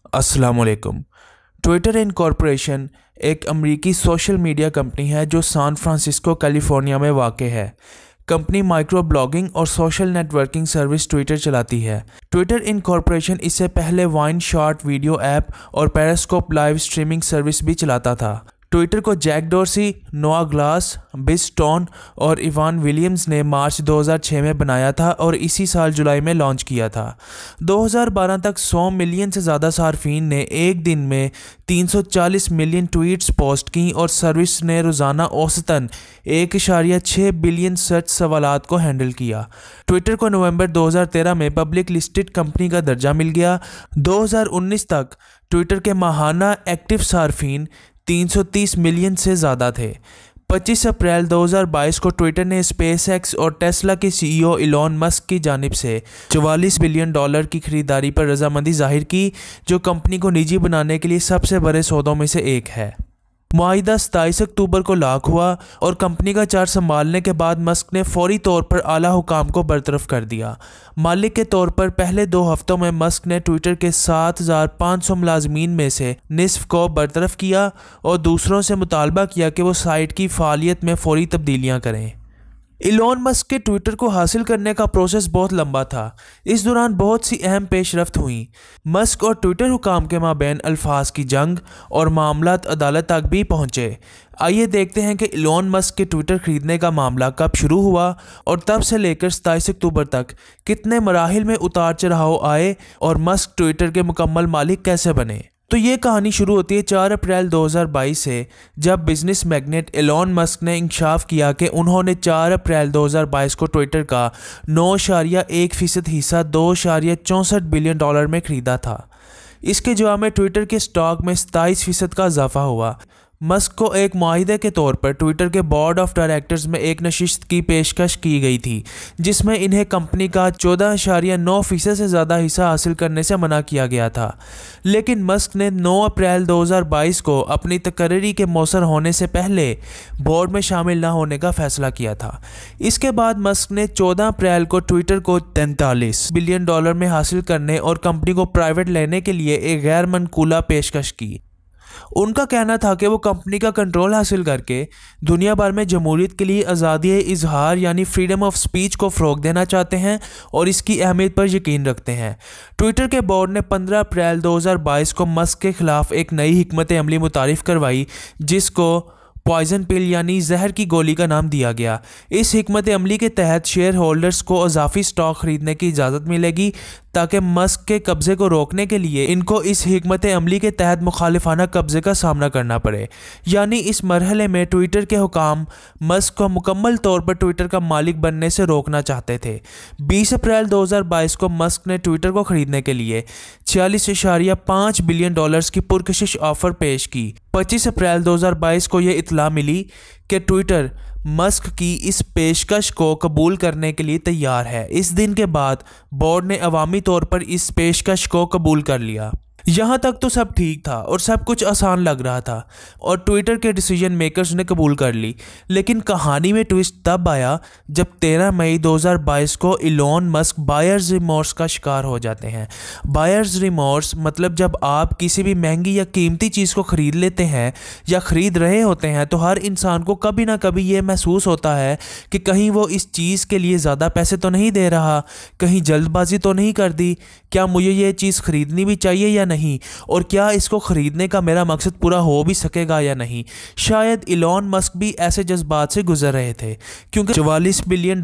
अस्सलाम वालेकुम। Twitter incorporation एक अमरीकी सोशल मीडिया कंपनी है जो सैन फ्रांसिस्को कैलिफोर्निया में वाक़ है। कंपनी माइक्रो ब्लॉगिंग और सोशल नेटवर्किंग सर्विस ट्विटर चलाती है। ट्विटर इनकॉर्पोरेशन इससे पहले वाइन शॉर्ट वीडियो ऐप और पेरिस्कोप लाइव स्ट्रीमिंग सर्विस भी चलाता था। ट्विटर को जैक डॉर्सी, नोआ ग्लास, बिज स्टोन और इवान विलियम्स ने मार्च 2006 में बनाया था और इसी साल जुलाई में लॉन्च किया था। 2012 तक 100 मिलियन से ज़्यादा सार्फिन ने एक दिन में 340 मिलियन ट्वीट्स पोस्ट की और सर्विस ने रोज़ाना औसतन 1.6 बिलियन सर्च सवालात को हैंडल किया। ट्विटर को नवंबर 2013 में पब्लिक लिस्टेड कंपनी का दर्जा मिल गया। 2019 तक ट्विटर के माहाना एक्टिव सार्फिन 330 मिलियन से ज़्यादा थे। 25 अप्रैल 2022 को ट्विटर ने स्पेसएक्स और टेस्ला के सीईओ इलॉन मस्क की जानिब से $44 बिलियन की खरीदारी पर रजामंदी जाहिर की, जो कंपनी को निजी बनाने के लिए सबसे बड़े सौदों में से एक है। मुआहिदा 27 अक्टूबर को लाक हुआ और कंपनी का चार्ज संभालने के बाद मस्क ने फौरी तौर पर आला हुकाम को बरतरफ कर दिया। मालिक के तौर पर पहले 2 हफ्तों में मस्क ने ट्विटर के 7,500 मुलाजमीन में से निसफ को बरतरफ किया और दूसरों से मुतालबा किया कि वो साइट की फ़ालियत में फौरी तब्दीलियाँ करें। इलॉन मस्क के ट्विटर को हासिल करने का प्रोसेस बहुत लंबा था। इस दौरान बहुत सी अहम पेशरफ्त हुई। मस्क और ट्विटर हुकाम के माबैन अल्फाज की जंग और मामलात अदालत तक भी पहुंचे। आइए देखते हैं कि इलॉन मस्क के ट्विटर खरीदने का मामला कब शुरू हुआ और तब से लेकर 27 अक्टूबर तक कितने मराहिल में उतार चढ़ाव आए और मस्क ट्विटर के मुकम्मल मालिक कैसे बने। तो ये कहानी शुरू होती है 4 अप्रैल 2022 से, जब बिजनेस मैग्नेट एलॉन मस्क ने इंकशाफ किया कि उन्होंने 4 अप्रैल 2022 को ट्विटर का 9.1% हिस्सा $2.64 बिलियन में खरीदा था। इसके जवाब में ट्विटर के स्टॉक में 27% का इजाफा हुआ। मस्क को एक मुआहिदे के तौर पर ट्विटर के बोर्ड ऑफ डायरेक्टर्स में एक नशिस्त की पेशकश की गई थी, जिसमें इन्हें कंपनी का 14.9% से ज़्यादा हिस्सा हासिल करने से मना किया गया था। लेकिन मस्क ने 9 अप्रैल 2022 को अपनी तकर्री के मौसर होने से पहले बोर्ड में शामिल न होने का फैसला किया था। इसके बाद मस्क ने 14 अप्रैल को ट्विटर को $43 बिलियन में हासिल करने और कंपनी को प्राइवेट लेने के लिए एक गैर मनकूला पेशकश की। उनका कहना था कि वो कंपनी का कंट्रोल हासिल करके दुनिया भर में जमहूरियत के लिए आज़ादी इजहार यानी फ्रीडम ऑफ स्पीच को फ़रोग देना चाहते हैं और इसकी अहमियत पर यकीन रखते हैं। ट्विटर के बोर्ड ने 15 अप्रैल 2022 को मस्क के खिलाफ एक नई हिकमत अमली मुतारिफ करवाई, जिसको पॉइजन पिल यानी जहर की गोली का नाम दिया गया। इस हिकमत अमली के तहत शेयर होल्डर्स को इजाफी स्टॉक खरीदने की इजाज़त मिलेगी, ताकि मस्क के कब्जे को रोकने के लिए इनको इस हिकमत अमली के तहत मुखालिफाना कब्जे का सामना करना पड़े। यानी इस मरहले में ट्विटर के हुकाम मस्क को मुकम्मल तौर पर ट्विटर का मालिक बनने से रोकना चाहते थे। 20 अप्रैल 2022 को मस्क ने ट्विटर को खरीदने के लिए $46.5 बिलियन की पुरकशिश ऑफर पेश की। 25 अप्रैल 2022 को यह इतला मिली कि ट्विटर मस्क की इस पेशकश को कबूल करने के लिए तैयार है। इस दिन के बाद बोर्ड ने अवामी तौर पर इस पेशकश को कबूल कर लिया। यहाँ तक तो सब ठीक था और सब कुछ आसान लग रहा था और ट्विटर के डिसीजन मेकर्स ने कबूल कर ली। लेकिन कहानी में ट्विस्ट तब आया जब 13 मई 2022 को इलॉन मस्क बायर्स रिमोर्स का शिकार हो जाते हैं। बायर्स रिमोर्स मतलब जब आप किसी भी महंगी या कीमती चीज़ को ख़रीद लेते हैं या ख़रीद रहे होते हैं, तो हर इंसान को कभी ना कभी ये महसूस होता है कि कहीं वो इस चीज़ के लिए ज़्यादा पैसे तो नहीं दे रहा, कहीं जल्दबाजी तो नहीं कर दी, क्या मुझे ये चीज़ ख़रीदनी भी चाहिए या नहीं, और क्या इसको खरीदने का मेरा मकसद पूरा हो भी सकेगा या नहीं। शायद इलॉन मस्क भी ऐसे जज्बात से गुजर रहे थे, क्योंकि $44 बिलियन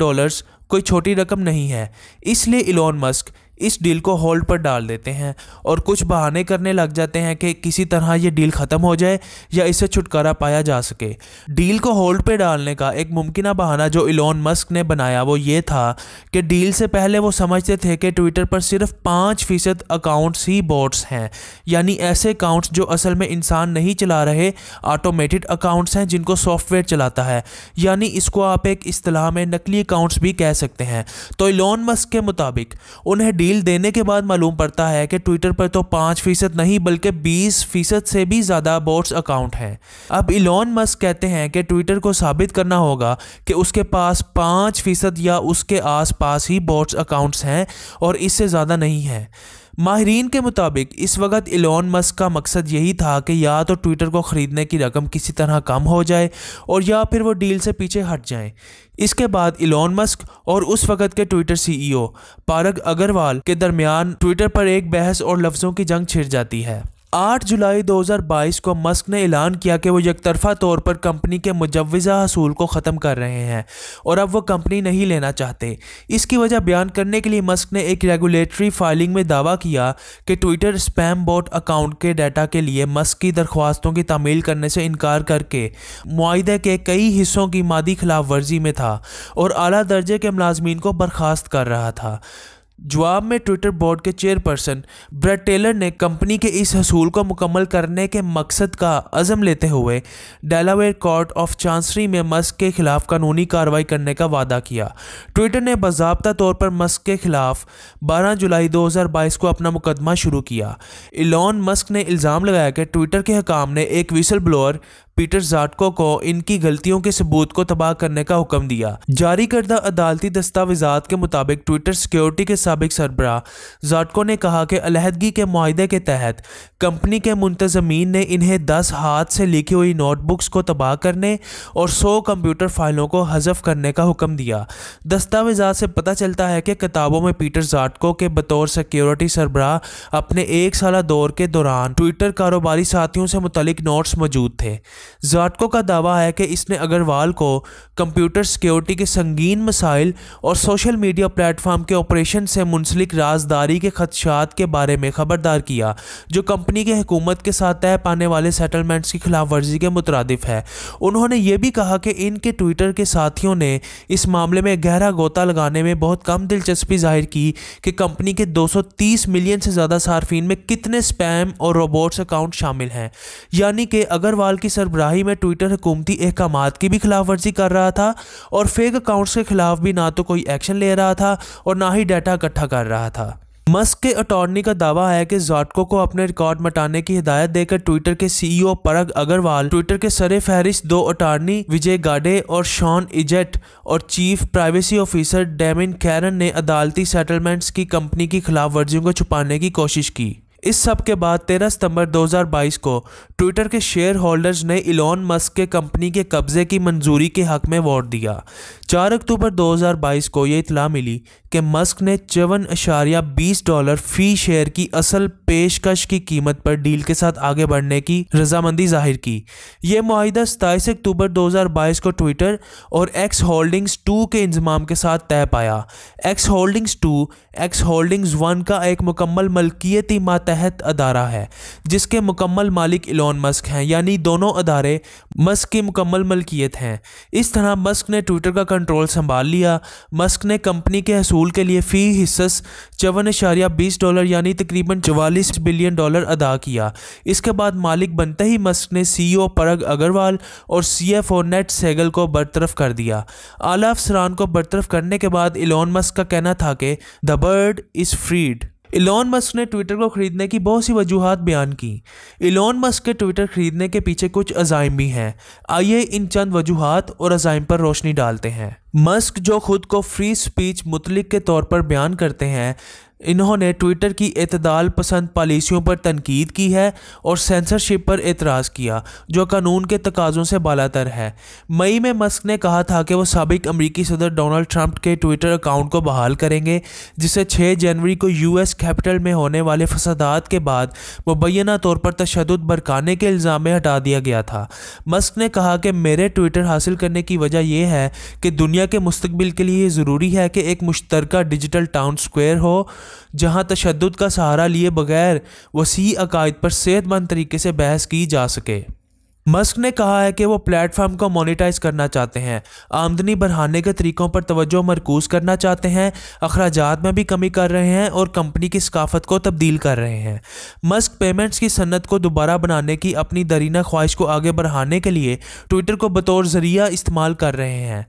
कोई छोटी रकम नहीं है। इसलिए इलॉन मस्क इस डील को होल्ड पर डाल देते हैं और कुछ बहाने करने लग जाते हैं कि किसी तरह ये डील ख़त्म हो जाए या इससे छुटकारा पाया जा सके। डील को होल्ड पर डालने का एक मुमकिन बहाना जो इलॉन मस्क ने बनाया वो ये था कि डील से पहले वो समझते थे कि ट्विटर पर सिर्फ 5% अकाउंट्स ही बॉट्स हैं, यानी ऐसे अकाउंट्स जो असल में इंसान नहीं चला रहे, ऑटोमेटेड अकाउंट्स हैं जिनको सॉफ्टवेयर चलाता है। यानी इसको आप एक इस्तिलाह में नकली अकाउंट्स भी कह सकते हैं। तो इलॉन मस्क के मुताबिक उन्हें डील देने के बाद मालूम पड़ता है कि ट्विटर पर तो 5% नहीं बल्कि 20% से भी ज़्यादा बॉट्स अकाउंट हैं। अब इलॉन मस्क कहते हैं कि ट्विटर को साबित करना होगा कि उसके पास 5% या उसके आसपास ही बॉट्स अकाउंट्स हैं और इससे ज़्यादा नहीं है। माहिरीन के मुताबिक इस वक्त इलॉन मस्क का मकसद यही था कि या तो ट्विटर को ख़रीदने की रकम किसी तरह कम हो जाए और या फिर वो डील से पीछे हट जाएं। इसके बाद इलॉन मस्क और उस वक्त के ट्विटर सीईओ पारग अग्रवाल के दरमियान ट्विटर पर एक बहस और लफ्ज़ों की जंग छिड़ जाती है। 8 जुलाई 2022 को मस्क ने ऐलान किया कि वो यकतरफा तौर पर कंपनी के मुजव्वज़ा हसूल को ख़त्म कर रहे हैं और अब वो कंपनी नहीं लेना चाहते। इसकी वजह बयान करने के लिए मस्क ने एक रेगुलेटरी फाइलिंग में दावा किया कि ट्विटर स्पैम बॉट अकाउंट के डाटा के लिए मस्क की दरख्वास्तों की तामील करने से इनकार करके मुआहदे के कई हिस्सों की मादी खिलाफ वर्जी में था और आला दर्जे के मुलाजमीन को बर्खास्त कर रहा था। जवाब में ट्विटर बोर्ड के चेयरपर्सन ब्रेट टेलर ने कंपनी के इस हसूल को मुकम्मल करने के मकसद का अज़म लेते हुए डेलावेयर कोर्ट ऑफ चांसरी में मस्क के खिलाफ कानूनी कार्रवाई करने का वादा किया। ट्विटर ने बाज़ाब्ता तौर पर मस्क के खिलाफ 12 जुलाई 2022 को अपना मुकदमा शुरू किया। इलॉन मस्क ने इल्ज़ाम लगाया कि ट्विटर के हकाम ने एक विसल ब्लोअर पीटर ज़ाटको को इनकी गलतियों के सबूत को तबाह करने का हुक्म दिया। जारी करदा अदालती दस्तावेज़ात के मुताबिक ट्विटर सिक्योरिटी के साबिक सरबराह ज़ाटको ने कहा कि अलहदगी के मुआहदे के तहत कंपनी के मुंतज़मीन ने इन्हें 10 हाथ से लिखी हुई नोटबुक्स को तबाह करने और 100 कंप्यूटर फाइलों को हज़फ करने का हुक्म दिया। दस्तावेज़ात से पता चलता है कि किताबों में पीटर ज़ाटको के बतौर सिक्योरिटी सरबराह अपने 1 साला दौर के दौरान ट्विटर कारोबारी साथियों से मुतल्लिक नोट्स मौजूद थे। ज़ाटको का दावा है कि इसने अग्रवाल को कंप्यूटर सिक्योरिटी के संगीन मसाइल और सोशल मीडिया प्लेटफॉर्म के ऑपरेशन से मुंसलिक राजदारी के खदशात के बारे में खबरदार किया, जो कंपनी के हुकूमत के साथ तय पाने वाले सेटलमेंट्स की खिलाफ वर्जी के मुतरादिफ है। उन्होंने ये भी कहा कि इनके ट्विटर के साथियों ने इस मामले में गहरा गोता लगाने में बहुत कम दिलचस्पी जाहिर की कि कंपनी के 230 मिलियन से ज़्यादा सार्फिन में कितने स्पैम और रोबोट्स अकाउंट शामिल हैं, यानी कि अग्रवाल की सरबराही में ट्विटर हुकूमती अहकामात की भी खिलाफ वर्जी कर रहा था और फेक अकाउंट्स के खिलाफ भी ना तो कोई एक्शन ले रहा था और ना ही डाटा इकट्ठा कर रहा था। मस्क के अटॉर्नी का दावा है कि ज़ाटको को अपने रिकॉर्ड मिटाने की हिदायत देकर ट्विटर के सीईओ परग अग्रवाल, ट्विटर के सरे फहरिस्त 2 अटॉर्नी विजय गाडे और शॉन इजेट और chief privacy officer Damien Kieran ने अदालती सेटलमेंट्स की कंपनी की खिलाफ वर्जियों को छुपाने की कोशिश की। इस सब के बाद 13 सितंबर 2022 को ट्विटर के शेयर होल्डर्स ने इलॉन मस्क के कंपनी के कब्जे की मंजूरी के हक में वोट दिया। 4 अक्टूबर 2022 को ये इतला मिली कि मस्क ने $54.20 फी शेयर की असल पेशकश की कीमत पर डील के साथ आगे बढ़ने की रजामंदी जाहिर की। यह मुआहिदा 27 अक्टूबर 2022 को ट्विटर और एक्स होल्डिंग्स 2 के इंजमाम के साथ तय पाया। एक्स होल्डिंग्स 2 एक्स होल्डिंग्स 1 का एक मुकम्मल मलकियती मातहत अदारा है जिसके मुकम्मल मालिक इलॉन मस्क हैं, यानी दोनों अदारे मस्क की मुकम्मल मलकियत हैं। इस तरह मस्क ने ट्विटर का कंट्रोल संभाल लिया। मस्क ने कंपनी के हसूल के लिए फ़ी हिस्स $54.20 यानी तकरीबन $44 बिलियन अदा किया। इसके बाद मालिक बनते ही मस्क ने सीईओ परग अग्रवाल और सीएफओ नेट सेगल को बरतरफ कर दिया। आला अफसरान को बरतरफ करने के बाद इलॉन मस्क का कहना था कि the bird is freed. Elon Musk ने ट्विटर को खरीदने की बहुत सी वजूहात बयान की। इलॉन मस्क के ट्विटर खरीदने के पीछे कुछ अज़ाइम भी हैं। आइए इन चंद वजूहात और अज़ाइम पर रोशनी डालते हैं। मस्क जो खुद को फ्री स्पीच मुतलिक के तौर पर बयान करते हैं, इन्होंने ट्विटर की एतदाल पसंद पॉलिसियों पर तनकीद की है और सेंसरशिप पर एतराज़ किया जो कानून के तकाज़ों से बालातर है। मई में मस्क ने कहा था कि वो साबिक अमरीकी सदर डोनाल्ड ट्रंप के ट्विटर अकाउंट को बहाल करेंगे, जिसे 6 जनवरी को यूएस कैपिटल में होने वाले फसादात के बाद मुबैना तौर पर तशद्दुद बरकाने के इल्ज़ाम में हटा दिया गया था। मस्क ने कहा कि मेरे ट्विटर हासिल करने की वजह यह है कि दुनिया के मुस्तकबिल के लिए ज़रूरी है कि एक मुश्तरका डिजिटल टाउन स्क्वायर हो जहां तशद्दुद का सहारा लिए बगैर वसी अकायद पर सेहतमंद तरीके से बहस की जा सके। मस्क ने कहा है कि वो प्लेटफॉर्म को मोनेटाइज करना चाहते हैं, आमदनी बढ़ाने के तरीकों पर तवज्जो मरकूज करना चाहते हैं, अखराजात में भी कमी कर रहे हैं और कंपनी की सकाफत को तब्दील कर रहे हैं। मस्क पेमेंट्स की सन्नत को दोबारा बनाने की अपनी दरीना ख्वाहिश को आगे बढ़ाने के लिए ट्विटर को बतौर जरिया इस्तेमाल कर रहे हैं।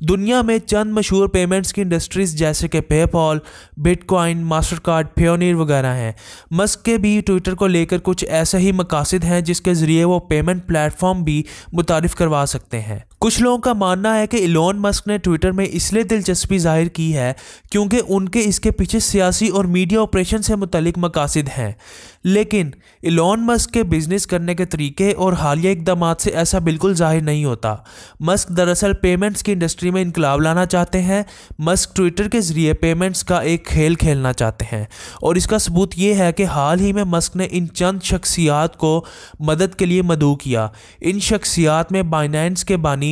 दुनिया में चंद मशहूर पेमेंट्स की इंडस्ट्रीज जैसे कि PayPal, bitcoin, master card, Payoneer वगैरह हैं। मस्क के भी ट्विटर को लेकर कुछ ऐसे ही मकासद हैं जिसके ज़रिए वो पेमेंट प्लेटफॉर्म भी मुतारिफ करवा सकते हैं। कुछ लोगों का मानना है कि इलॉन मस्क ने ट्विटर में इसलिए दिलचस्पी जाहिर की है क्योंकि उनके इसके पीछे सियासी और मीडिया ऑपरेशन से मुतल्लिक मकासद हैं, लेकिन इलॉन मस्क के बिजनेस करने के तरीके और हालिया इक़दामात से ऐसा बिल्कुल जाहिर नहीं होता। मस्क दरअसल पेमेंट्स की इंडस्ट्री में इनकलाब लाना चाहते हैं। मस्क ट्विटर के ज़रिए पेमेंट्स का एक खेल खेलना चाहते हैं और इसका सबूत ये है कि हाल ही में मस्क ने इन चंद शख्सियात को मदद के लिए मदऊ किया। इन शख्सियात में बाइनेंस के बानी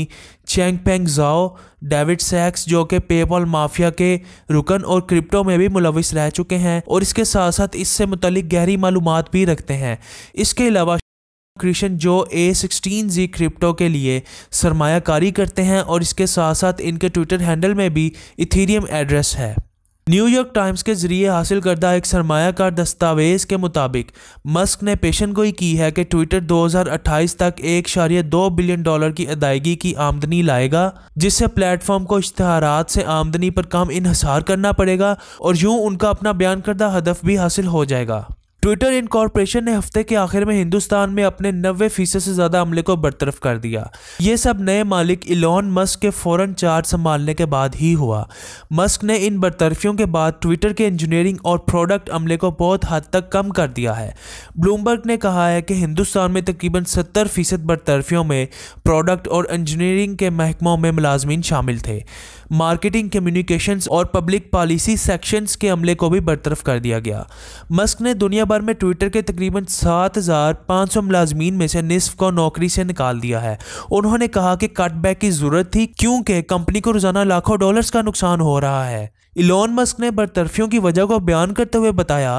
चैंगपेंग ज़ाओ, डेविड सैक्स जो कि पेपॉल माफिया के रुकन और क्रिप्टो में भी मुलविस रह चुके हैं और इसके साथ साथ इससे मुतल्लिक गहरी मालूमात भी रखते हैं। इसके अलावा क्रिशन जो A16Z क्रिप्टो के लिए सरमायाकारी करते हैं और इसके साथ साथ इनके ट्विटर हैंडल में भी इथेरियम एड्रेस है। न्यूयॉर्क टाइम्स के जरिए हासिल करदा एक सरमायाकार दस्तावेज़ के मुताबिक मस्क ने पेशनगोई की है कि ट्विटर 2028 तक $1.2 बिलियन की अदायगी की आमदनी लाएगा, जिससे प्लेटफॉर्म को इश्तहारात से आमदनी पर कम इन्हिसार करना पड़ेगा और यूं उनका अपना बयान करदा हदफ भी हासिल हो जाएगा। ट्विटर इनकॉर्पोरेशन ने हफ्ते के आखिर में हिंदुस्तान में अपने 90% से ज़्यादा अमले को बरतरफ कर दिया। ये सब नए मालिक इलॉन मस्क के फ़ौरन चार्ज संभालने के बाद ही हुआ। मस्क ने इन बरतरफियों के बाद ट्विटर के इंजीनियरिंग और प्रोडक्ट अमले को बहुत हद तक कम कर दिया है। ब्लूमबर्ग ने कहा है कि हिंदुस्तान में तकरीबन 70% बरतरफियों में प्रोडक्ट और इंजीनियरिंग के महकमों में मुलाजमीन शामिल थे। मार्केटिंग, कम्युनिकेशंस और पब्लिक पॉलिसी सेक्शंस के अमले को भी बरतरफ कर दिया गया। मस्क ने दुनिया भर में ट्विटर के तकरीबन 7,500 मुलाजमीन में से निस्फ को नौकरी से निकाल दिया है। उन्होंने कहा कि कटबैक की ज़रूरत थी क्योंकि कंपनी को रोज़ाना लाखों डॉलर्स का नुकसान हो रहा है। इलॉन मस्क ने बरतरफियों की वजह को बयान करते हुए बताया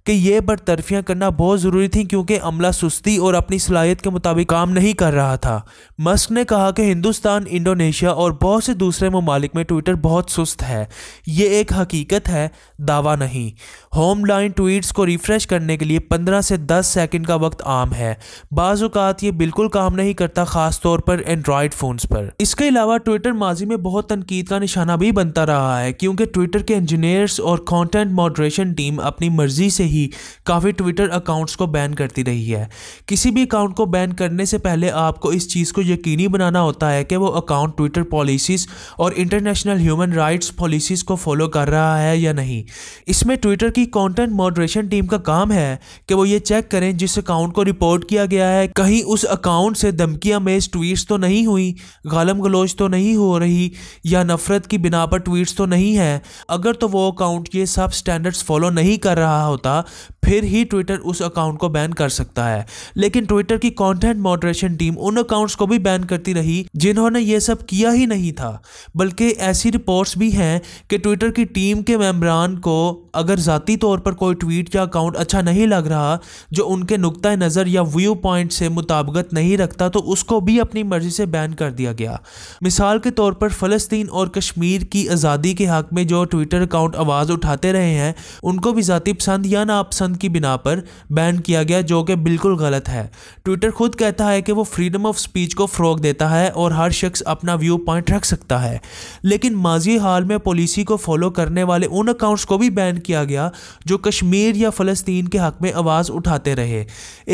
कि ये बरतरफियां करना बहुत ज़रूरी थी क्योंकि अमला सुस्ती और अपनी सलाहियत के मुताबिक काम नहीं कर रहा था। मस्क ने कहा कि हिंदुस्तान, इंडोनेशिया और बहुत से दूसरे ममालिक में ट्विटर बहुत सुस्त है। ये एक हकीकत है, दावा नहीं। होम लाइन ट्वीट्स को रिफ्रेश करने के लिए 15 से 10 सेकंड का वक्त आम है। बाज़ औक़ात ये बिल्कुल काम नहीं करता, ख़ास तौर पर एंड्रॉयड फ़ोन्स पर। इसके अलावा ट्विटर माजी में बहुत तनकीद का निशाना भी बनता रहा है क्योंकि ट्विटर के इंजीनियर्स और कंटेंट मॉडरेशन टीम अपनी मर्जी से ही काफ़ी ट्विटर अकाउंट्स को बैन करती रही है। किसी भी अकाउंट को बैन करने से पहले आपको इस चीज़ को यकीनी बनाना होता है कि वो अकाउंट ट्विटर पॉलिसीज़ और इंटरनेशनल ह्यूमन राइट्स पॉलिसीज़ को फॉलो कर रहा है या नहीं। इसमें ट्विटर की कंटेंट मॉडरेशन टीम का काम है कि वो ये चेक करें जिस अकाउंट को रिपोर्ट किया गया है कहीं उस अकाउंट से धमकियां मेज ट्वीट्स तो नहीं हुई, गालम गलोच तो नहीं हो रही या नफरत की बिना पर ट्वीट्स तो नहीं है। अगर तो वो अकाउंट ये सब स्टैंडर्ड्स फॉलो नहीं कर रहा होता फिर ही ट्विटर उस अकाउंट को बैन कर सकता है। लेकिन ट्विटर की कंटेंट मॉडरेशन टीम उन अकाउंट्स को भी बैन करती रही जिन्होंने ये सब किया ही नहीं था। बल्कि ऐसी रिपोर्ट्स भी हैं कि ट्विटर की टीम के मेंबरान को अगर ज़ाती तौर पर कोई ट्वीट या अकाउंट अच्छा नहीं लग रहा जो उनके नुक्ता नज़र या व्यू पॉइंट से मुताबिकत नहीं रखता तो उसको भी अपनी मर्जी से बैन कर दिया गया। मिसाल के तौर पर फ़लस्तीन और कश्मीर की आज़ादी के हक़ में जो ट्विटर अकाउंट आवाज़ उठाते रहे हैं उनको भी ज़ाती पसंद या नापसंद की बिना पर बैन किया गया, जो कि बिल्कुल गलत है। ट्विटर खुद कहता है कि वो फ्रीडम ऑफ स्पीच को फ़रोग देता है और हर शख्स अपना व्यू पॉइंट रख सकता है, लेकिन माजी हाल में पॉलिसी को फॉलो करने वाले उन अकाउंट्स को भी बैन किया गया जो कश्मीर या फ़लस्तीन के हक़ में आवाज़ उठाते रहे।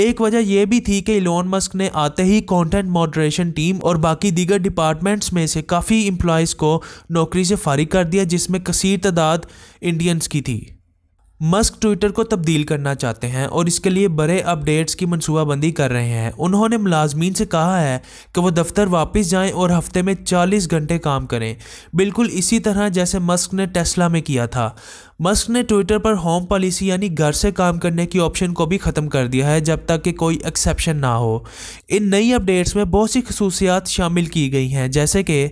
एक वजह यह भी थी कि इलॉन मस्क ने आते ही कंटेंट मॉडरेशन टीम और बाकी दीगर डिपार्टमेंट्स में से काफ़ी एम्प्लॉयज़ को नौकरी से फारिग कर दिया, जिसमें कसीर तादाद इंडियंस की थी। मस्क ट्विटर को तब्दील करना चाहते हैं और इसके लिए बड़े अपडेट्स की मनसूबाबंदी कर रहे हैं। उन्होंने मुलाजमीन से कहा है कि वो दफ्तर वापस जाएं और हफ्ते में 40 घंटे काम करें, बिल्कुल इसी तरह जैसे मस्क ने टेस्ला में किया था। मस्क ने ट्विटर पर होम पॉलिसी यानी घर से काम करने की ऑप्शन को भी ख़त्म कर दिया है जब तक कि कोई एक्सेप्शन ना हो। इन नई अपडेट्स में बहुत सी खसूसियात शामिल की गई हैं, जैसे कि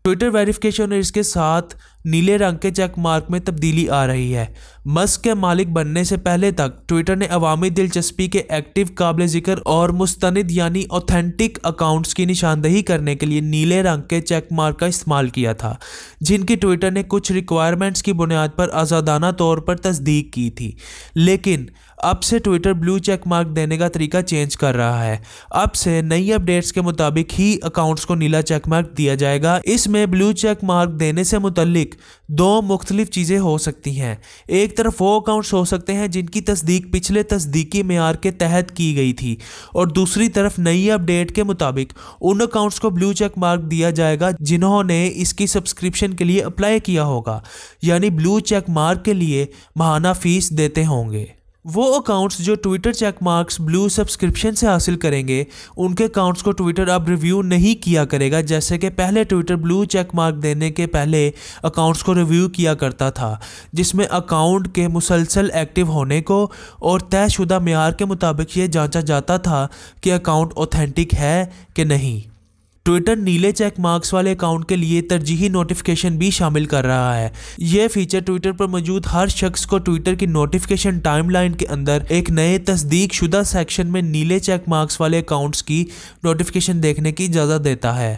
ट्विटर वेरिफिकेशन और इसके साथ नीले रंग के चेक मार्क में तब्दीली आ रही है। मस्क के मालिक बनने से पहले तक ट्विटर ने अवामी दिलचस्पी के एक्टिव, काबिल ज़िक्र और मुस्तनिद यानी ऑथेंटिक अकाउंट्स की निशानदही करने के लिए नीले रंग के चेक मार्क का इस्तेमाल किया था, जिनकी ट्विटर ने कुछ रिक्वायरमेंट्स की बुनियाद पर आज़ादाना तौर पर तस्दीक की थी। लेकिन अब से ट्विटर ब्लू चेक मार्क देने का तरीका चेंज कर रहा है। अब से नई अपडेट्स के मुताबिक ही अकाउंट्स को नीला चेक मार्क दिया जाएगा। इसमें ब्लू चेक मार्क देने से मुतल्लिक दो मुख्तलिफ चीज़ें हो सकती हैं। एक तरफ वो अकाउंट्स हो सकते हैं जिनकी तस्दीक पिछले तस्दीकी मेयार के तहत की गई थी, और दूसरी तरफ नई अपडेट के मुताबिक उन अकाउंट्स को ब्लू चेक मार्क दिया जाएगा जिन्होंने इसकी सब्सक्रिप्शन के लिए अप्लाई किया होगा, यानी ब्लू चेक मार्क के लिए माहाना फीस देते होंगे। वो अकाउंट्स जो Twitter check marks blue subscription से हासिल करेंगे, उनके अकाउंट्स को ट्विटर अब रिव्यू नहीं किया करेगा, जैसे कि पहले ट्विटर ब्लू चेक मार्क देने के पहले अकाउंट्स को रिव्यू किया करता था, जिसमें अकाउंट के मुसलसल एक्टिव होने को और तयशुदा मेयार के मुताबिक ये जांचा जाता था कि अकाउंट ऑथेंटिक है कि नहीं। ट्विटर नीले चेक मार्क्स वाले अकाउंट के लिए तरजीही नोटिफिकेशन भी शामिल कर रहा है। यह फीचर ट्विटर पर मौजूद हर शख्स को ट्विटर की नोटिफिकेशन टाइमलाइन के अंदर एक नए तस्दीक शुदा सेक्शन में नीले चेक मार्क्स वाले अकाउंट्स की नोटिफिकेशन देखने की इजाज़त देता है।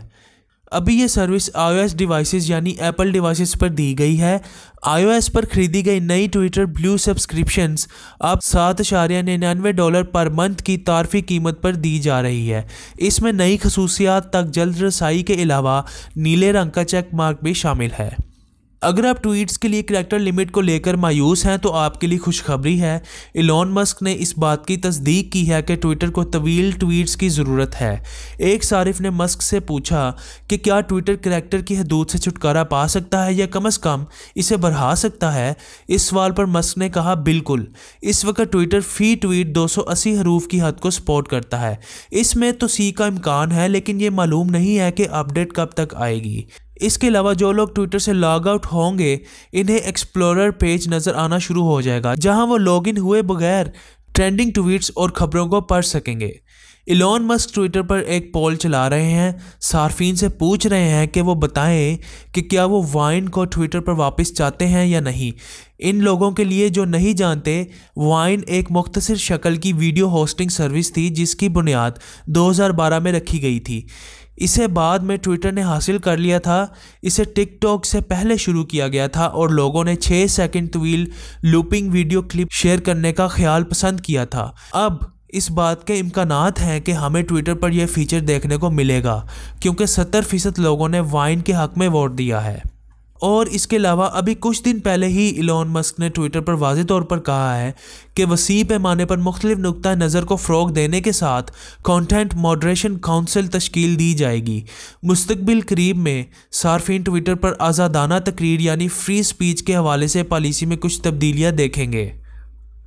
अभी ये सर्विस iOS डिवाइसेस यानी एप्पल डिवाइसेस पर दी गई है। iOS पर खरीदी गई नई ट्विटर ब्लू सब्सक्रिप्शंस अब $7.99 पर मंथ की तारफी कीमत पर दी जा रही है। इसमें नई खसूसियात तक जल्द रसाई के अलावा नीले रंग का चेक मार्क भी शामिल है। अगर आप ट्वीट्स के लिए करैक्टर लिमिट को लेकर मायूस हैं तो आपके लिए खुशखबरी है। इलॉन मस्क ने इस बात की तस्दीक की है कि ट्विटर को तवील ट्वीट्स की ज़रूरत है। एक सारिफ ने मस्क से पूछा कि क्या ट्विटर करैक्टर की हदूद से छुटकारा पा सकता है या कम अज़ कम इसे बढ़ा सकता है। इस सवाल पर मस्क ने कहा, बिल्कुल। इस वक्त ट्विटर फ़ी ट्वीट 280 हरूफ की हद को सपोर्ट करता है। इसमें तो सी का इम्कान है, लेकिन ये मालूम नहीं है कि अपडेट कब तक आएगी। इसके अलावा जो लोग ट्विटर से लॉग आउट होंगे, इन्हें एक्सप्लोरर पेज नज़र आना शुरू हो जाएगा, जहां वो लॉगिन हुए बगैर ट्रेंडिंग ट्वीट्स और ख़बरों को पढ़ सकेंगे। इलॉन मस्क ट्विटर पर एक पोल चला रहे हैं, सार्फिन से पूछ रहे हैं कि वो बताएं कि क्या वो वाइन को ट्विटर पर वापस चाहते हैं या नहीं। इन लोगों के लिए जो नहीं जानते, वाइन एक मुख्तसर शक्ल की वीडियो होस्टिंग सर्विस थी जिसकी बुनियाद 2012 में रखी गई थी। इसे बाद में ट्विटर ने हासिल कर लिया था। इसे टिकटॉक से पहले शुरू किया गया था और लोगों ने 6 सेकंड तवील लूपिंग वीडियो क्लिप शेयर करने का ख्याल पसंद किया था। अब इस बात के इम्कानात हैं कि हमें ट्विटर पर यह फीचर देखने को मिलेगा, क्योंकि 70% लोगों ने वाइन के हक में वोट दिया है। और इसके अलावा अभी कुछ दिन पहले ही इलॉन मस्क ने ट्विटर पर वाज़ेह तौर पर कहा है कि वसी पैमाने पर मुख्तलिफ नुक्ता नज़र को फ़रोग़ देने के साथ कंटेंट मॉडरेशन काउंसिल तश्कील दी जाएगी। मुस्तकबिल करीब में सार्फिन ट्विटर पर आज़ादाना तकरीर यानी फ्री स्पीच के हवाले से पॉलिसी में कुछ तब्दीलियाँ देखेंगे।